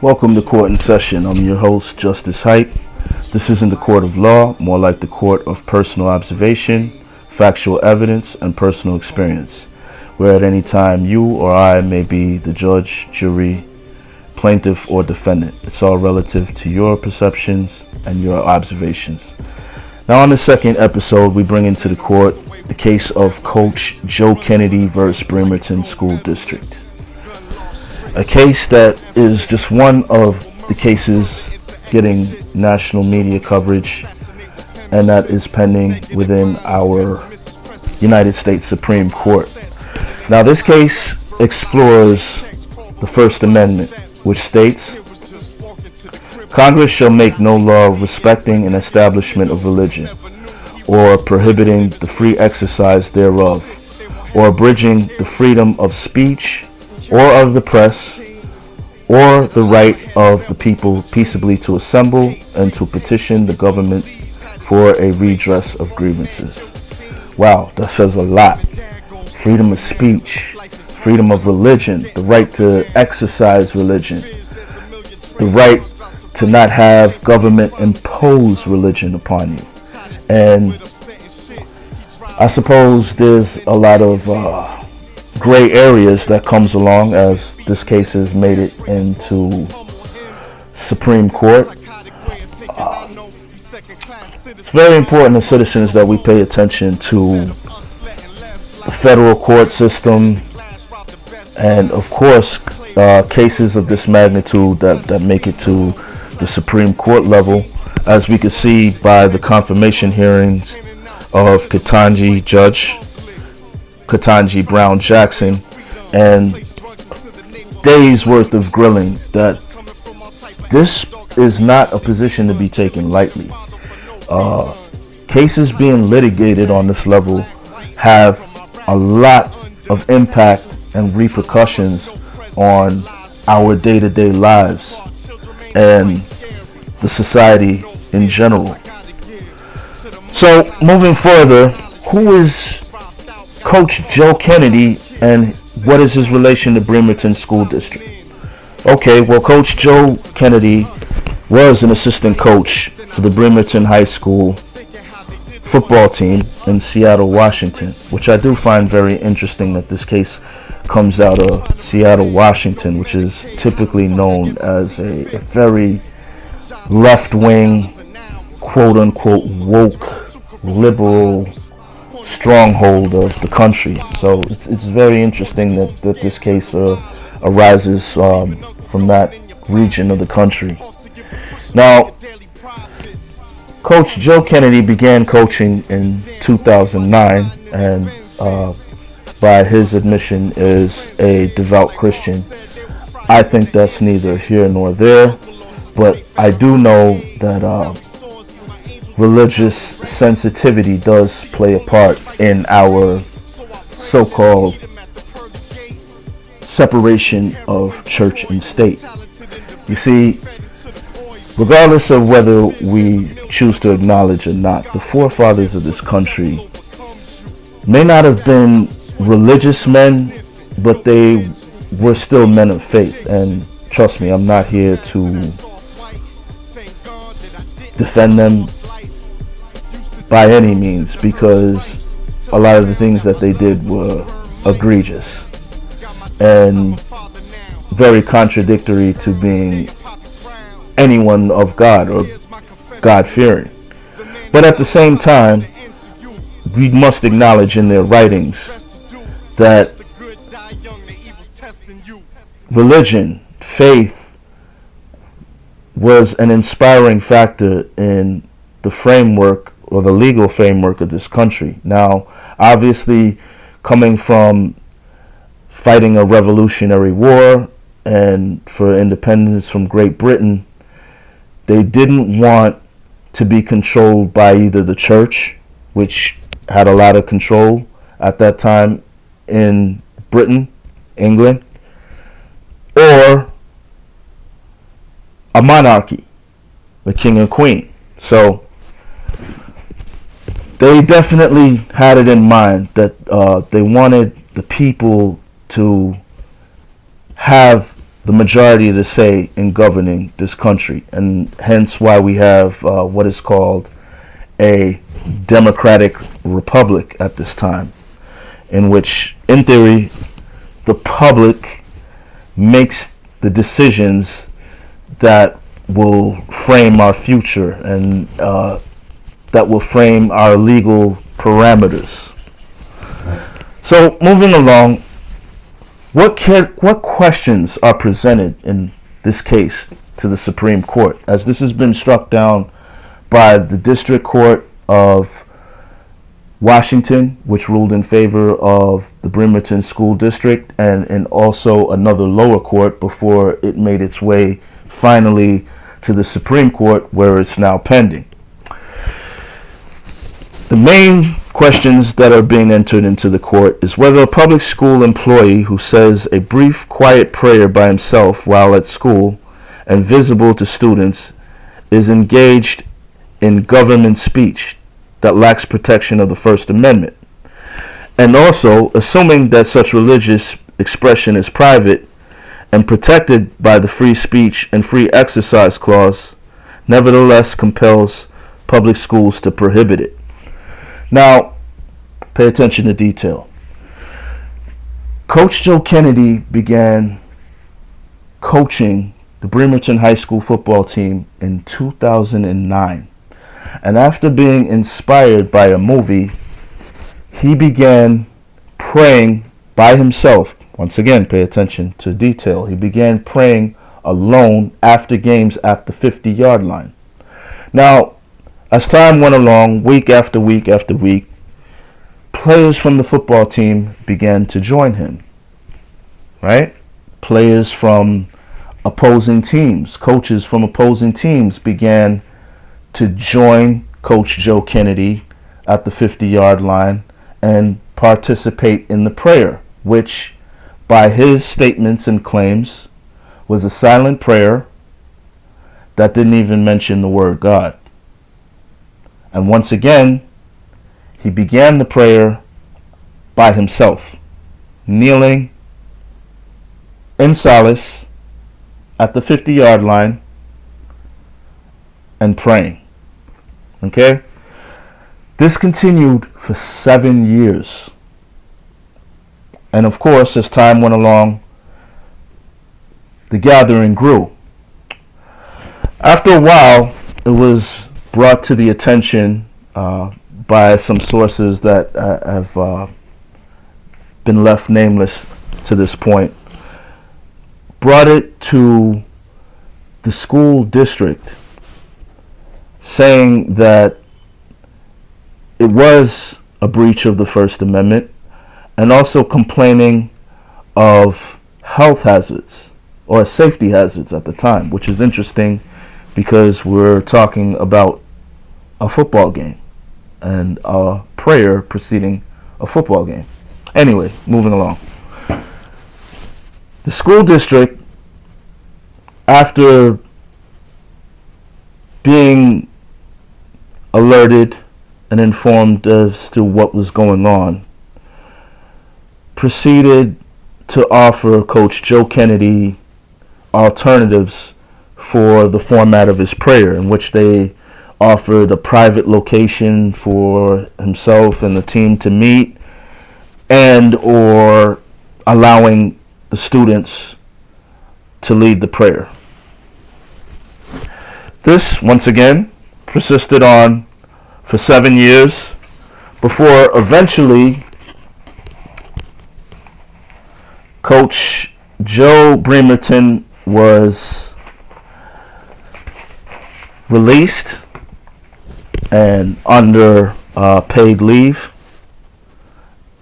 Welcome to Court in Session. I'm your host, Justice Hype. This isn't the court of law, more like the court of personal observation, factual evidence, and personal experience, where at any time you or I may be the judge, jury, plaintiff, or defendant. It's all relative to your perceptions and your observations. Now, on the second episode, we bring into the court the case of Coach Joe Kennedy versus Bremerton School District. A case that is just one of the cases getting national media coverage, and that is pending within our United States Supreme Court. Now, this case explores the First Amendment, which states, Congress shall make no law respecting an establishment of religion, or prohibiting the free exercise thereof, or abridging the freedom of speech or of the press, or the right of the people peaceably to assemble and to petition the government for a redress of grievances. Wow, that says a lot. Freedom of speech, freedom of religion, the right to exercise religion, the right to not have government impose religion upon you. And I suppose there's a lot of gray areas that comes along as this case has made it into Supreme Court. It's very important as citizens that we pay attention to the federal court system and, of course, cases of this magnitude that make it to the Supreme Court level, as we could see by the confirmation hearings of Judge Ketanji Brown Jackson, and days worth of grilling, that this is not a position to be taken lightly. Cases being litigated on this level have a lot of impact and repercussions on our day-to-day lives and the society in general. So, moving further, who is Coach Joe Kennedy, and what is his relation to Bremerton School District? Okay, well, Coach Joe Kennedy was an assistant coach for the Bremerton High School football team in Seattle, Washington, which I do find very interesting that this case comes out of Seattle, Washington, which is typically known as a very left-wing, quote-unquote woke, liberal stronghold of the country. So it's very interesting that this case arises from that region of the country. Now, Coach Joe Kennedy began coaching in 2009 and by his admission is a devout Christian. I think that's neither here nor there, but I do know that religious sensitivity does play a part in our so-called separation of church and state. You see, regardless of whether we choose to acknowledge or not, the forefathers of this country may not have been religious men, but they were still men of faith. And trust me, I'm not here to defend them by any means, because a lot of the things that they did were egregious and very contradictory to being anyone of God or God-fearing. But at the same time, we must acknowledge in their writings that religion, faith, was an inspiring factor in the framework or the legal framework of this country. Now, obviously, coming from fighting a revolutionary war and for independence from Great Britain, they didn't want to be controlled by either the church, which had a lot of control at that time in Britain, England, or a monarchy, the king and queen. So they definitely had it in mind that they wanted the people to have the majority of the say in governing this country, and hence why we have what is called a democratic republic at this time, in which, in theory, the public makes the decisions that will frame our future and that will frame our legal parameters. So, moving along, what questions are presented in this case to the Supreme Court, as this has been struck down by the District Court of Washington, which ruled in favor of the Bremerton School District, and also another lower court before it made its way finally to the Supreme Court, where it's now pending. The main questions that are being entered into the court is whether a public school employee who says a brief, quiet prayer by himself while at school and visible to students is engaged in government speech that lacks protection of the First Amendment. And also, assuming that such religious expression is private and protected by the Free Speech and Free Exercise Clause, nevertheless compels public schools to prohibit it. Now, pay attention to detail. Coach Joe Kennedy began coaching the Bremerton High School football team in 2009. And after being inspired by a movie, he began praying by himself. Once again, pay attention to detail. He began praying alone after games at the 50-yard line. Now, as time went along, week after week after week, players from the football team began to join him, right? Players from opposing teams, coaches from opposing teams began to join Coach Joe Kennedy at the 50-yard line and participate in the prayer, which, by his statements and claims, was a silent prayer that didn't even mention the word God. And once again, he began the prayer by himself, kneeling in solace at the 50-yard line and praying. Okay? This continued for 7 years. And of course, as time went along, the gathering grew. After a while, it was brought to the attention by some sources that have been left nameless to this point, brought it to the school district, saying that it was a breach of the First Amendment, and also complaining of health hazards or safety hazards at the time, which is interesting because we're talking about a football game and a prayer preceding a football game. Anyway, moving along. The school district, after being alerted and informed as to what was going on, proceeded to offer Coach Joe Kennedy alternatives for the format of his prayer, in which they offered a private location for himself and the team to meet, and or allowing the students to lead the prayer. This, once again, persisted on for 7 years before eventually Coach Joe Bremerton was released and under paid leave,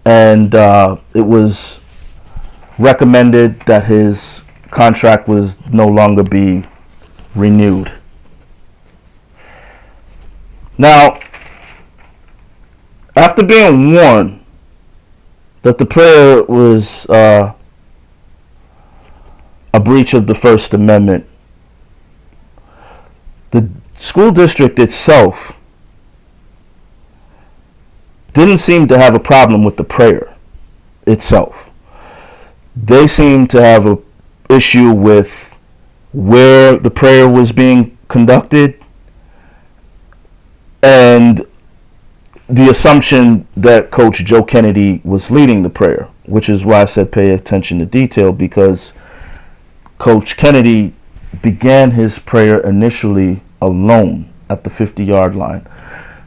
and it was recommended that his contract was no longer be renewed. Now, after being warned that the prayer was a breach of the First Amendment, the school district itself didn't seem to have a problem with the prayer itself. They seemed to have issue with where the prayer was being conducted and the assumption that Coach Joe Kennedy was leading the prayer, which is why I said pay attention to detail, because Coach Kennedy began his prayer initially alone at the 50-yard line.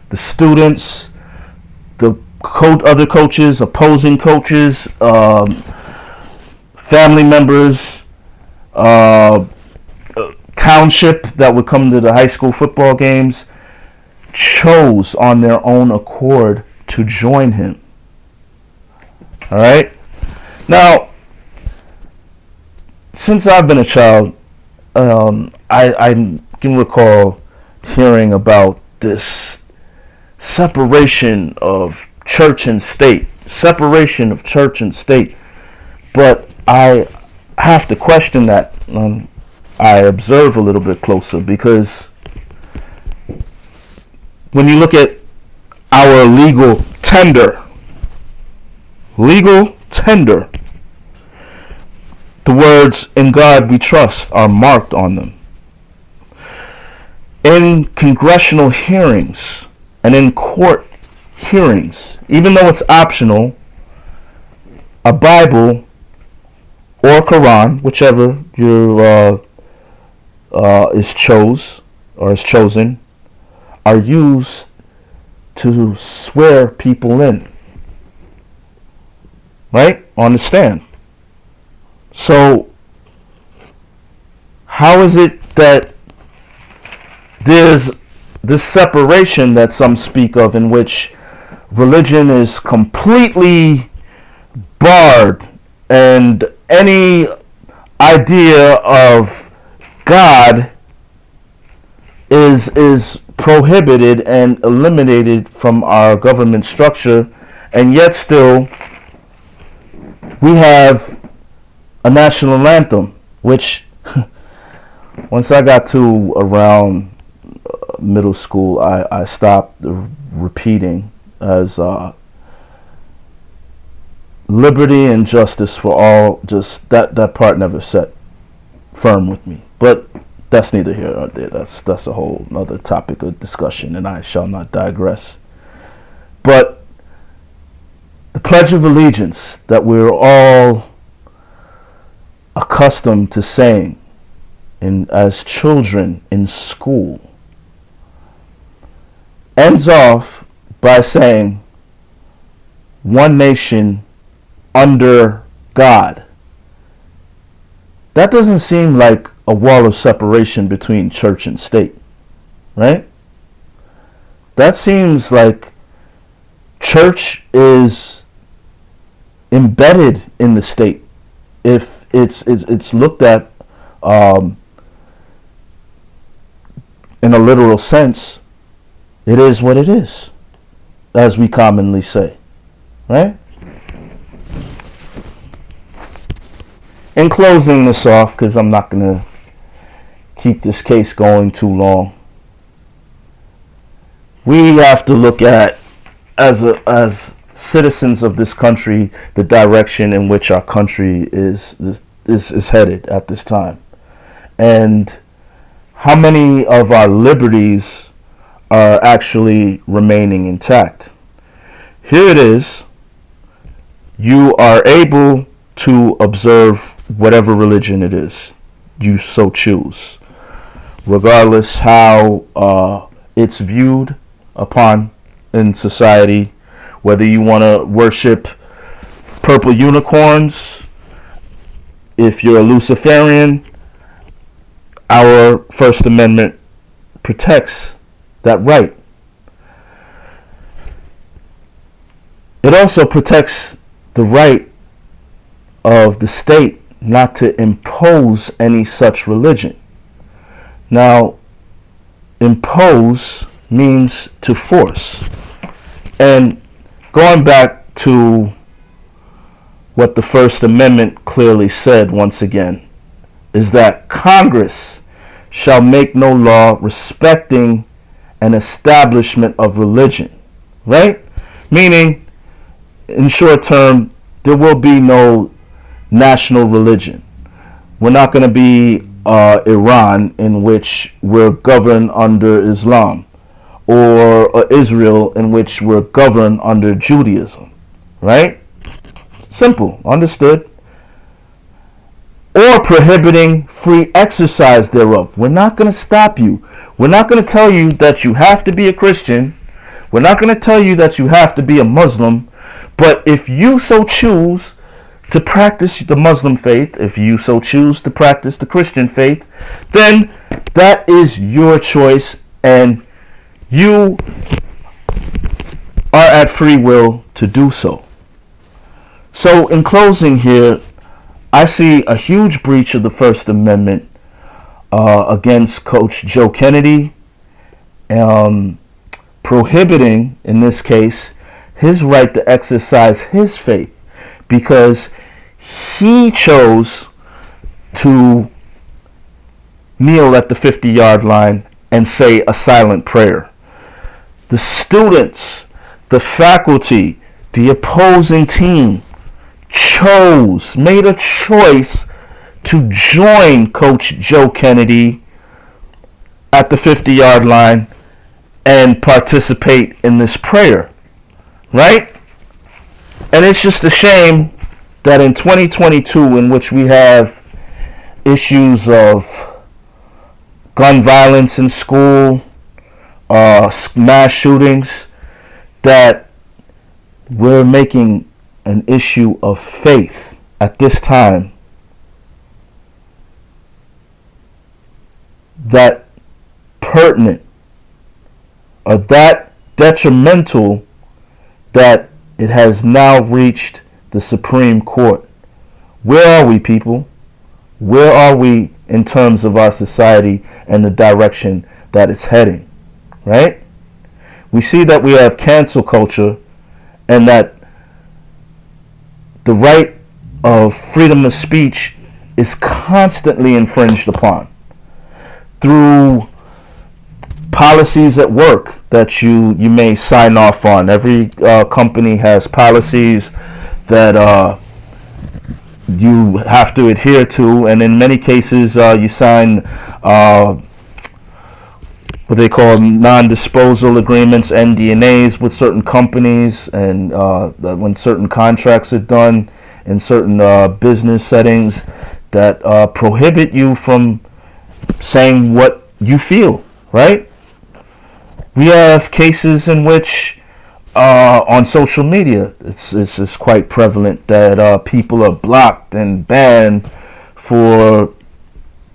The students, the other coaches, opposing coaches, family members, township that would come to the high school football games chose on their own accord to join him. All right? Now, since I've been a child, I can recall hearing about this separation of church and state. Separation of church and state. But I have to question that. I observe a little bit closer, because when you look at our legal tender, the words "in God we trust" are marked on them. In congressional hearings and in court hearings, even though it's optional, a Bible or Quran, whichever is chosen, are used to swear people in, right, on the stand. So how is it that there's this separation that some speak of, in which religion is completely barred and any idea of God is prohibited and eliminated from our government structure, and yet still we have a national anthem, which once I got to around middle school, I stopped repeating, as liberty and justice for all. Just that part never set firm with me. But that's neither here nor there. That's a whole other topic of discussion, and I shall not digress. But the Pledge of Allegiance that we're all accustomed to saying as children in school ends off by saying, "One nation under God." That doesn't seem like a wall of separation between church and state, right? That seems like church is embedded in the state. If it's looked at in a literal sense, it is what it is, as we commonly say, right? In closing this off, because I'm not going to keep this case going too long, we have to look at, as citizens of this country, the direction in which our country is headed at this time, and how many of our liberties are actually remaining intact. Here it is. You are able to observe whatever religion it is you so choose, regardless how it's viewed upon in society. Whether you want to worship purple unicorns, if you're a Luciferian, our First Amendment protects that right. It also protects the right of the state not to impose any such religion. Now, impose means to force. And going back to what the First Amendment clearly said once again, is that Congress shall make no law respecting an establishment of religion, right? Meaning, in short term, there will be no national religion. We're not going to be Iran, in which we're governed under Islam, or Israel, in which we're governed under Judaism, right? Simple, understood. Or prohibiting free exercise thereof. We're not going to stop you. We're not going to tell you that you have to be a Christian. We're not going to tell you that you have to be a Muslim. But if you so choose to practice the Muslim faith, if you so choose to practice the Christian faith, then that is your choice, and you are at free will to do so. So in closing here, I see a huge breach of the First Amendment against Coach Joe Kennedy, prohibiting, in this case, his right to exercise his faith, because he chose to kneel at the 50-yard line and say a silent prayer. The students, the faculty, the opposing team made a choice to join Coach Joe Kennedy at the 50-yard line and participate in this prayer, right? And it's just a shame that in 2022, in which we have issues of gun violence in school, mass shootings, that we're making an issue of faith at this time that pertinent or that detrimental that it has now reached the Supreme Court. Where are we, people? Where are we in terms of our society and the direction that it's heading, right? We see that we have cancel culture, and that the right of freedom of speech is constantly infringed upon through policies at work that you may sign off on. Every company has policies that you have to adhere to, and in many cases you sign what they call non-disposal agreements, NDAs, with certain companies, and that when certain contracts are done in certain business settings that prohibit you from saying what you feel, right? We have cases in which on social media it's quite prevalent that people are blocked and banned for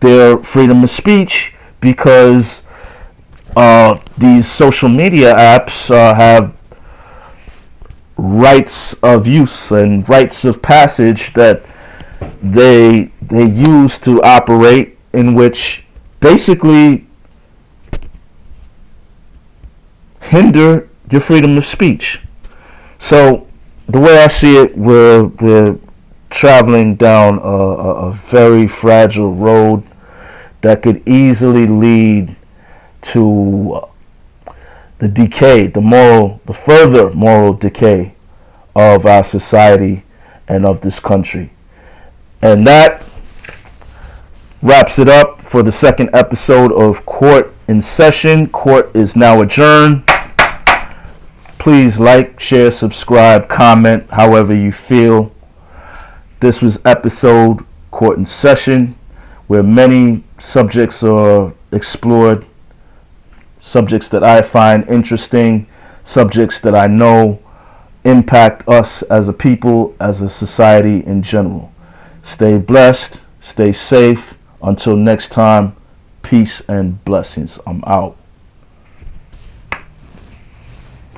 their freedom of speech because these social media apps have rights of use and rights of passage that they use to operate, in which basically hinder your freedom of speech. So the way I see it, we're traveling down a very fragile road that could easily lead to the decay, the further moral decay of our society and of this country. And that wraps it up for the second episode of Court in Session. Court is now adjourned. Please like, share, subscribe, comment, however you feel. This was episode Court in Session, where many subjects are explored, subjects that I find interesting, subjects that I know impact us as a people, as a society in general. Stay blessed, stay safe. Until next time, peace and blessings. I'm out.